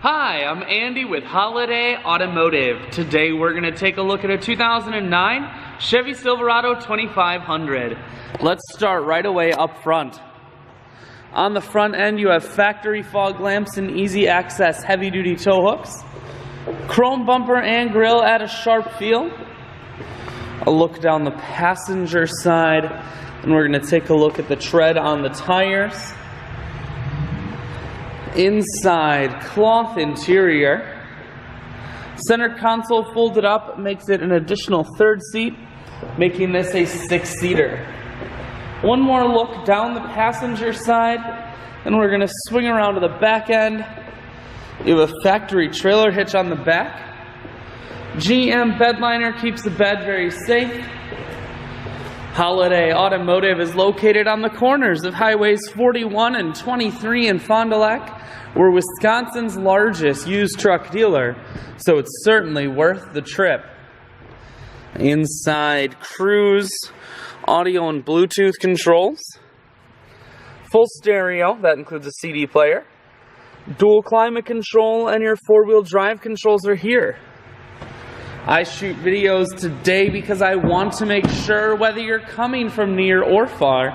Hi, I'm Andy with Holiday Automotive. Today we're going to take a look at a 2009 Chevy Silverado 2500. Let's start right away up front. On the front end you have factory fog lamps and easy access heavy duty tow hooks. Chrome bumper and grille add a sharp feel. A look down the passenger side, and we're going to take a look at the tread on the tires. Inside, cloth interior. Center console folded up makes it an additional third seat, making this a 6-seater. One more look down the passenger side, and we're going to swing around to the back end. You have a factory trailer hitch on the back. GM bed liner keeps the bed very safe. Holiday Automotive is located on the corners of Highways 41 and 23 in Fond du Lac. We're Wisconsin's largest used truck dealer, so it's certainly worth the trip. Inside, cruise, audio and Bluetooth controls. Full stereo, that includes a CD player. Dual climate control, and your 4-wheel drive controls are here. I shoot videos today because I want to make sure whether you're coming from near or far,